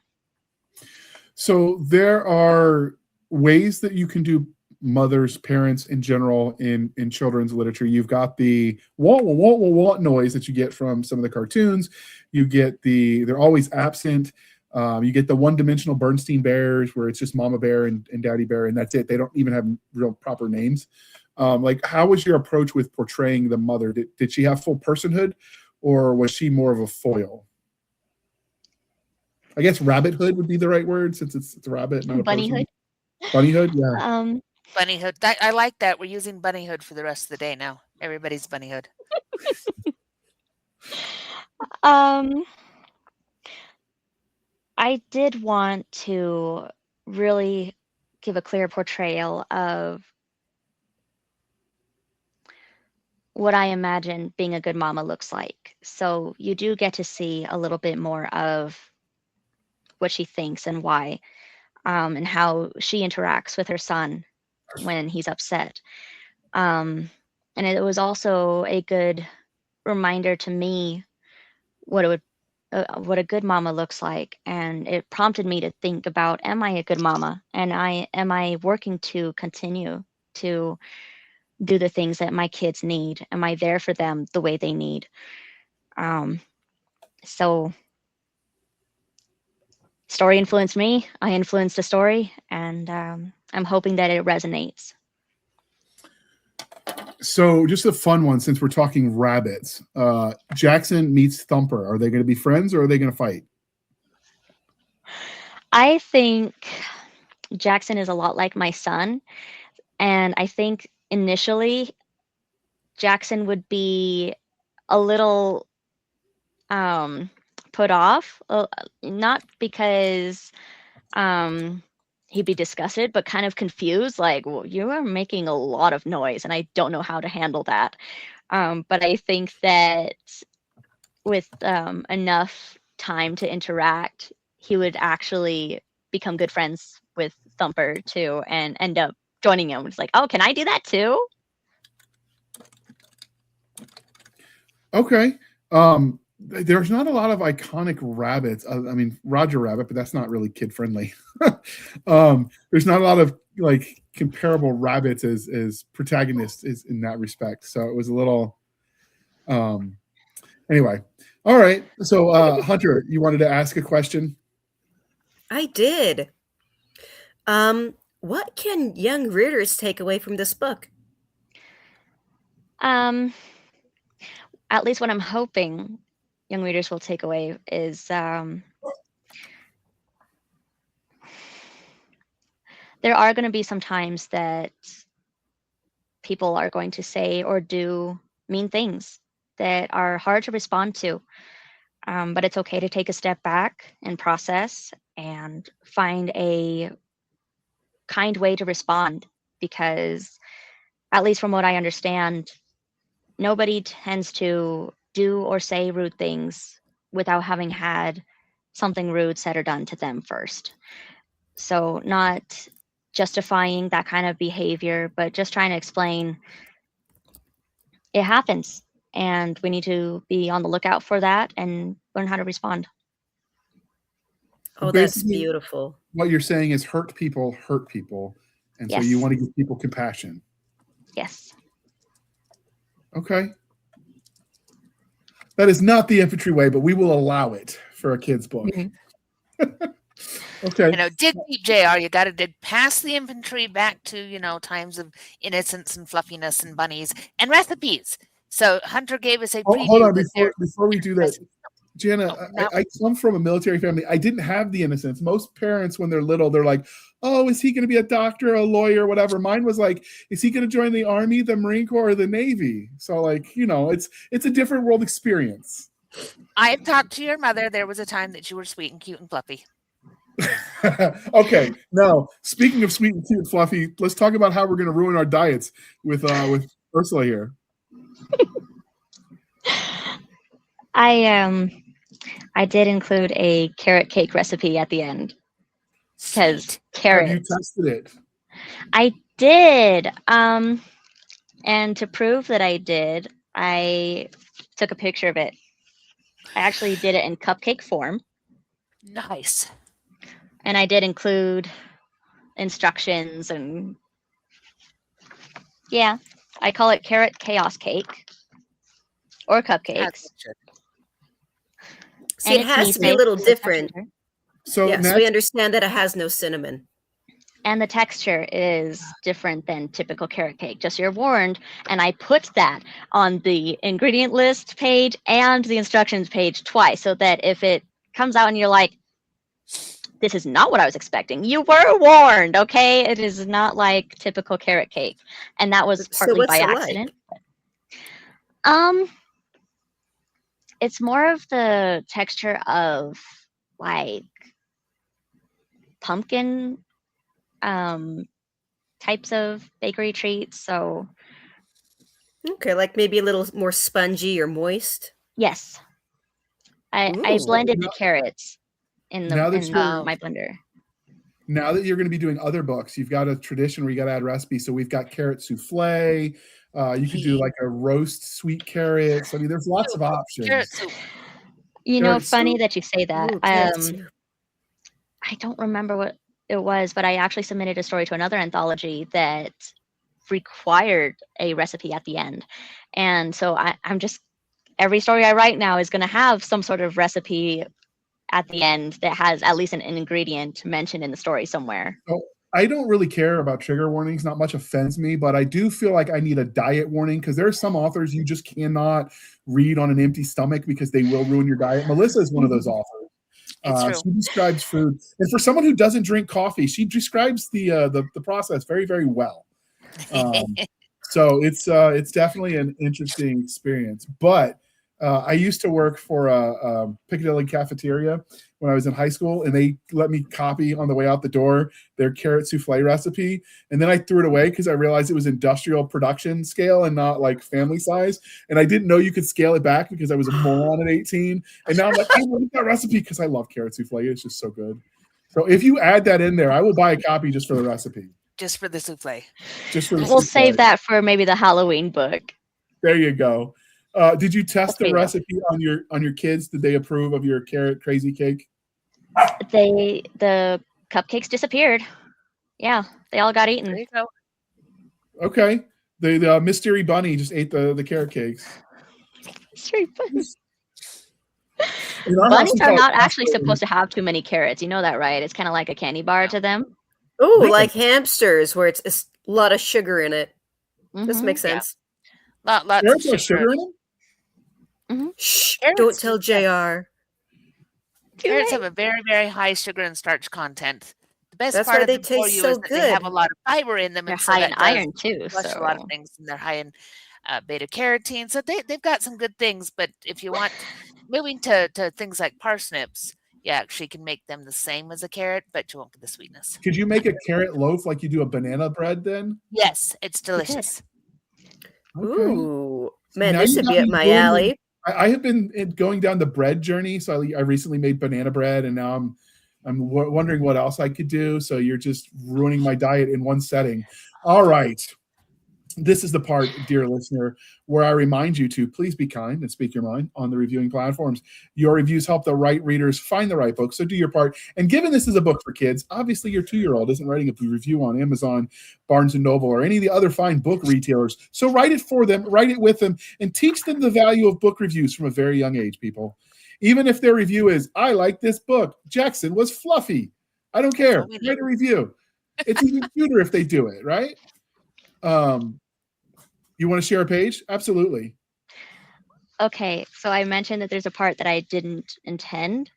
So there are ways that you can do mothers, parents in general in children's literature. You've got the wah, wah, wah, wah, wah noise that you get from some of the cartoons. You get they're always absent. You get the one-dimensional Bernstein bears where it's just Mama Bear and Daddy Bear, and that's it. They don't even have real proper names. Like, how was your approach with portraying the mother? Did she have full personhood, or was she more of a foil? I guess rabbithood would be the right word, since it's a rabbit, not a Bunnyhood. person. Bunnyhood, yeah. Bunnyhood. I like that. We're using bunnyhood for the rest of the day now. Everybody's bunnyhood. I did want to really give a clear portrayal of what I imagine being a good mama looks like. So you do get to see a little bit more of what she thinks and why, and how she interacts with her son when he's upset. And it was also a good reminder to me what a good mama looks like, and it prompted me to think about, am I a good mama, and am I working to continue to do the things that my kids need? Am I there for them the way they need? So story influenced me, I influenced the story, and I'm hoping that it resonates. So just a fun one, since we're talking rabbits. Jackson meets Thumper. Are they going to be friends, or are they going to fight? I think Jackson is a lot like my son, and I think initially Jackson would be a little put off, not because he'd be disgusted, but kind of confused, like, well, you are making a lot of noise and I don't know how to handle that. But I think that with enough time to interact, he would actually become good friends with Thumper too, and end up joining him. It's like, oh, can I do that too? Okay. there's not a lot of iconic rabbits. I mean, Roger Rabbit, but that's not really kid friendly. There's not a lot of like comparable rabbits as protagonists is in that respect. So it was a little. Anyway, all right. So Hunter, you wanted to ask a question? I did. What can young readers take away from this book? At least what I'm hoping young readers will take away is there are going to be some times that people are going to say or do mean things that are hard to respond to. But it's okay to take a step back and process and find a kind way to respond, because at least from what I understand, nobody tends to do or say rude things without having had something rude said or done to them first. So not justifying that kind of behavior, but just trying to explain it happens and we need to be on the lookout for that and learn how to respond. Oh, that's Basically, beautiful. What you're saying is hurt people, and so Yes. you want to give people compassion. Yes. Okay. That is not the infantry way, but we will allow it for a kid's book. Okay. You know, dig deep, JR. You got to dig past the infantry back to, you know, times of innocence and fluffiness and bunnies and recipes. So Hunter gave us a preview. Hold on, that before we do that, Jana, now- I come from a military family. I didn't have the innocence. Most parents, when they're little, they're like, oh, is he going to be a doctor, a lawyer, whatever? Mine was like, is he going to join the Army, the Marine Corps, or the Navy? So, like, you know, it's a different world experience. I have talked to your mother. There was a time that you were sweet and cute and fluffy. Okay, now, speaking of sweet and cute and fluffy, let's talk about how we're going to ruin our diets with Ursula here. I did include a carrot cake recipe at the end because Sweet. carrots. Have you tested it? I did. And to prove that I did, I took a picture of it. I actually did it in cupcake form, Nice. and I did include instructions and yeah, I call it carrot chaos cake or cupcakes. See, it it's has to be a meat-based, little so the different. texture- So Yes, Nat, we understand that it has no cinnamon. And the texture is different than typical carrot cake. Just so you're warned. And I put that on the ingredient list page and the instructions page twice, so that if it comes out and you're like, this is not what I was expecting, you were warned, okay? It is not like typical carrot cake. And that was So partly what's by it like? accident. It's more of the texture of like pumpkin types of bakery treats. So Okay, like maybe a little more spongy or moist. yes, I Ooh. blended the carrots in now that you're- my blender. now that you're going to be doing other books, you've got a tradition where you got to add recipes. So we've got carrot souffle. You could do like a roast sweet carrots. I mean, there's lots of options. Carrot soup. You know, Carrot funny soup. that you say that. Ooh, carrot soup. I don't remember what it was, but I actually submitted a story to another anthology that required a recipe at the end. And so I'm just, every story I write now is going to have some sort of recipe at the end that has at least an ingredient mentioned in the story somewhere. I don't really care about trigger warnings. Not much offends me, but I do feel like I need a diet warning because there are some authors you just cannot read on an empty stomach because they will ruin your diet. Melissa is one of those authors. It's true. She describes food, and for someone who doesn't drink coffee, she describes the process very, very well. So it's definitely an interesting experience. But I used to work for a Piccadilly cafeteria when I was in high school, and they let me copy on the way out the door their carrot souffle recipe. And then I threw it away because I realized it was industrial production scale and not like family size. And I didn't know you could scale it back because I was a moron at 18. And now I'm like, I want that recipe because I love carrot souffle. It's just so good. So if you add that in there, I will buy a copy just for the recipe. Just for the souffle. Just for the We'll souffle. save that for maybe the Halloween book. There you go. Did you test the Okay. recipe on your kids? Did they approve of your carrot crazy cake? The cupcakes disappeared. Yeah, they all got There eaten. you go. Okay. The mystery bunny just ate the carrot cakes. Mystery bunnies. In our house, Bunnies we are call it not actually Passover. supposed to have too many carrots. You know that, right? It's kind of like a candy bar to them. Oh, Really? like hamsters, where it's a lot of sugar in it. This Mhm. makes sense. Lots of Carrots have sugar. sugar in them? Shh! Carrots Don't tell do, yes. Jr. Carrots have a very, very high sugar and starch content. The best That's part why of they them for taste you so is that they have a good. lot of fiber in them, They're and so high in that does iron too. flush a lot of So things, and they're high in beta carotene. So they've got some good things. But if you want moving to things like parsnips, you actually can make them the same as a carrot, but you won't get the sweetness. Could you make a carrot loaf like you do a banana bread then? Yes, it's delicious. Okay. Ooh, man, Now this you would got be up me my going in- alley. I have been going down the bread journey. So I recently made banana bread, and now I'm wondering what else I could do. So you're just ruining my diet in one setting. All right. This is the part, dear listener, where I remind you to please be kind and speak your mind on the reviewing platforms. Your reviews help the right readers find the right book, so do your part. And given this is a book for kids, obviously your 2-year-old isn't writing a review on Amazon, Barnes & Noble, or any of the other fine book retailers. So write it for them, write it with them, and teach them the value of book reviews from a very young age, people. Even if their review is, I like this book, Jackson was fluffy. I don't care. Write a review. It's even cuter if they do it, right? You want to share a page? Absolutely. okay, so I mentioned that there's a part that I didn't intend.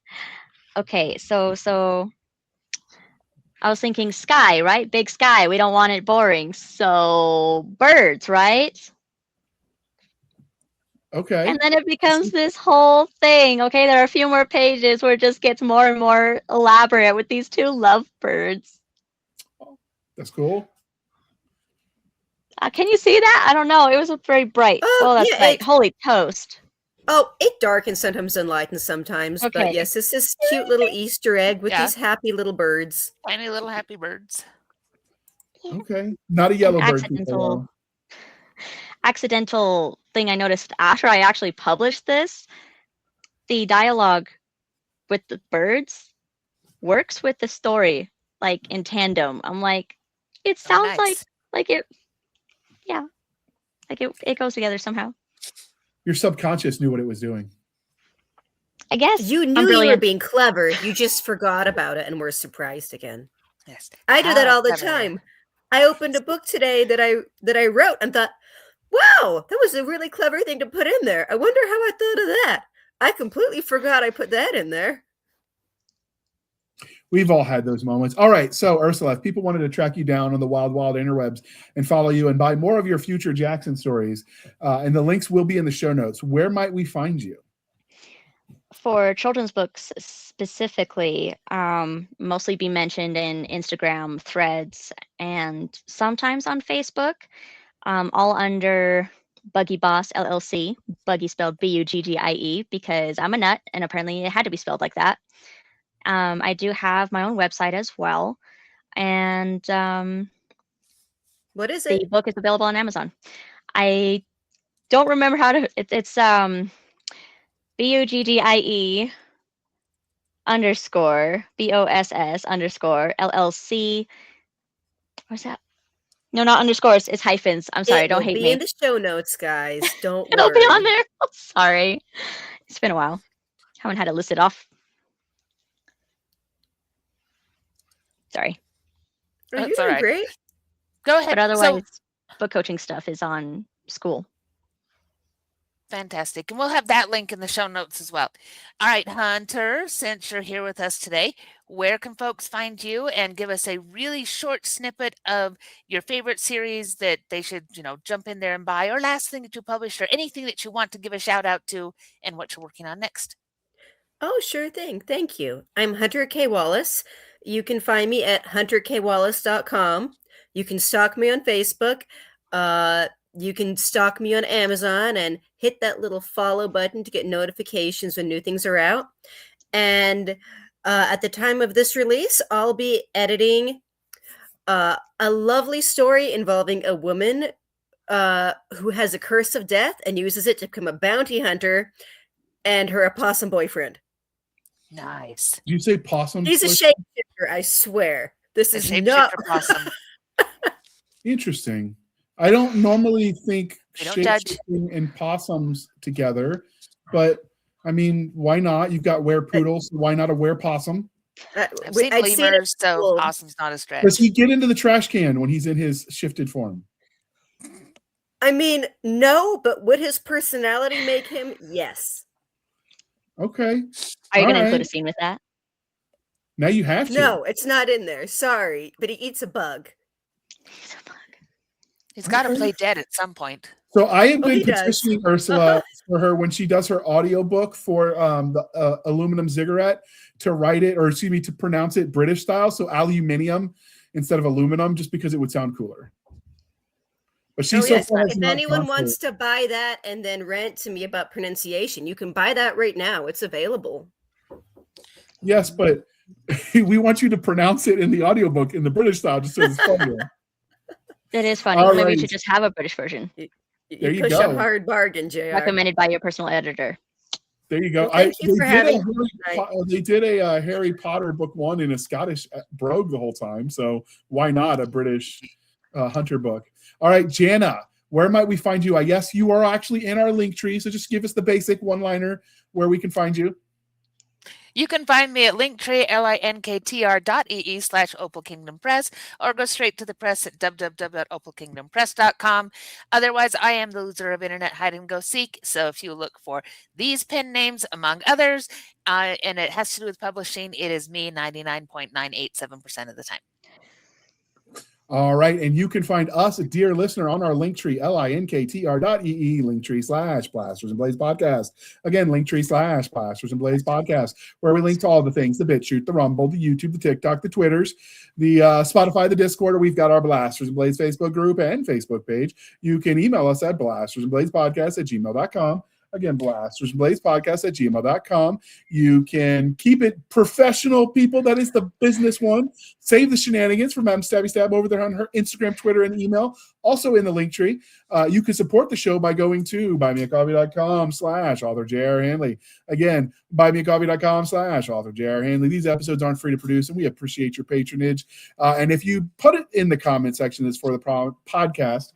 Okay, so I was thinking sky, right? Big sky. We don't want it boring. So birds, right? Okay. And then it becomes this whole thing. Okay, there are a few more pages where it just gets more and more elaborate with these two lovebirds. That's cool. Can you see that? I don't know. It was very bright. Oh, that's yeah, bright. Holy toast. Oh, it darkens sometimes and lightens sometimes. Okay. But yes, this is cute little Easter egg with Yeah. these happy little birds. Tiny little happy birds. Okay. Not a yellow bird. People, accidental thing I noticed after I actually published this, the dialogue with the birds works with the story like in tandem. I'm like, it sounds nice. like it, yeah, like it goes together somehow. Your subconscious knew what it was doing. I guess You I'm knew you were brilliant. being clever. You just forgot about it and were surprised again. Yes. I do that How all the clever. time. I opened a book today that I wrote and thought, wow, that was a really clever thing to put in there. I wonder how I thought of that. I completely forgot I put that in there. We've all had those moments. All right. So, Ursula, if people wanted to track you down on the wild, wild interwebs and follow you and buy more of your future Jackson stories, and the links will be in the show notes, where might we find you? For children's books specifically, mostly be mentioned in Instagram, Threads, and sometimes on Facebook, all under Buggy Boss LLC. Buggy spelled Buggie, because I'm a nut, and apparently it had to be spelled like that. I do have my own website as well, and What is the it? book is available on Amazon. I don't remember how to. It's BUGGIE _ BOSS _ LLC. What's that? No, not underscores. It's hyphens. I'm sorry. It Don't will hate be me. in the show notes, guys. Don't It'll worry. be on there. Sorry. It's been a while. Haven't had it listed off. Sorry. Oh, you're That's all doing right. great. Go ahead. But otherwise, So book coaching stuff is on school. fantastic. And we'll have that link in the show notes as well. All right, Hunter, since you're here with us today, where can folks find you, and give us a really short snippet of your favorite series that they should, jump in there and buy, or last thing that you published, or anything that you want to give a shout out to and what you're working on next? Oh, sure thing. Thank you. I'm Hunter K. Wallace. You can find me at hunterkwallace.com. You can stalk me on Facebook. You can stalk me on Amazon and hit that little follow button to get notifications when new things are out. And at the time of this release, I'll be editing a lovely story involving a woman who has a curse of death and uses it to become a bounty hunter, and her opossum boyfriend. Nice. Did you say possum? He's a shapeshifter, I swear. This A is not. shapeshifter possum. Interesting. I don't normally think We don't judge. shapeshifting and possums together, but I mean, why not? You've got were-poodles, so why not a were-possum? I've seen I'd seen it lemurs, so sold. possum's not a stretch. Does he get into the trash can when he's in his shifted form? I mean, no, but would his personality make him? Yes. Okay. Are you All going to include right. a scene with that? Now you have to. No, it's not in there. Sorry, but he eats a bug. He's got to play dead at some point. So I have been he does. petitioning Ursula for her when she does her audiobook for the aluminum cigarette to write it, or excuse me, to pronounce it British style. So aluminium instead of aluminum, just because it would sound cooler. But she Oh, so yes. far has If not anyone gone for wants it. to buy that and then rant to me about pronunciation, you can buy that right now. It's available. Yes, but we want you to pronounce it in the audiobook in the British style, just so it's funnier. It is funny. All Maybe you right. should just have a British version There you push go. a hard bargain, JR. recommended by your personal editor. There you go. Well, thank you for having me They did a Harry Potter book 1 in a Scottish brogue the whole time. So why not a British hunter book? All right, Jana, where might we find you? I guess you are actually in our link tree. So just give us the basic one-liner where we can find you. You can find me at linktree, linktr.ee/Opal Kingdom Press, or go straight to the press at www.opalkingdompress.com. Otherwise, I am the loser of Internet Hide and Go Seek. So if you look for these pen names, among others, and it has to do with publishing, it is me 99.987% of the time. All right. And you can find us, a dear listener, on our link tree, linktr.ee, linktree/Blasters and Blaze podcast. Again, linktree/Blasters and Blaze podcast, where we link to all the things, the BitChute, the Rumble, the YouTube, the TikTok, the Twitters, the Spotify, the Discord, or we've got our Blasters and Blaze Facebook group and Facebook page. You can email us at blastersandblazepodcast@gmail.com. Again, blastersandblazepodcast@gmail.com. You can keep it professional, people. That is the business one. Save the shenanigans from Madam Stabby Stab over there on her Instagram, Twitter, and email. Also in the link tree. You can support the show by going to buymeacoffee.com/author J.R. Handley. Again, buymeacoffee.com/author J.R. Handley. These episodes aren't free to produce, and we appreciate your patronage. And if you put it in the comment section that's for the podcast,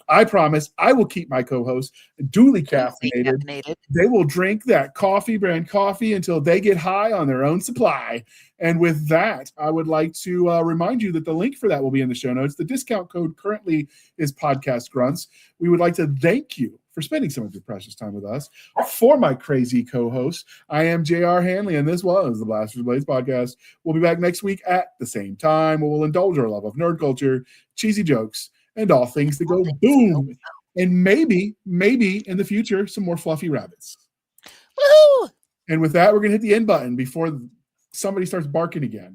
I promise I will keep my co-hosts duly caffeinated. They will drink that coffee brand coffee until they get high on their own supply. And with that, I would like to remind you that the link for that will be in the show notes. The discount code currently is Podcast Grunts. We would like to thank you for spending some of your precious time with us. For my crazy co-host, I am J.R. Handley, and this was the Blasters Blaze podcast. We'll be back next week at the same time, where we'll indulge our love of nerd culture, cheesy jokes, and all things that go boom. And maybe in the future, some more fluffy rabbits. Woohoo! And with that, we're going to hit the end button before somebody starts barking again.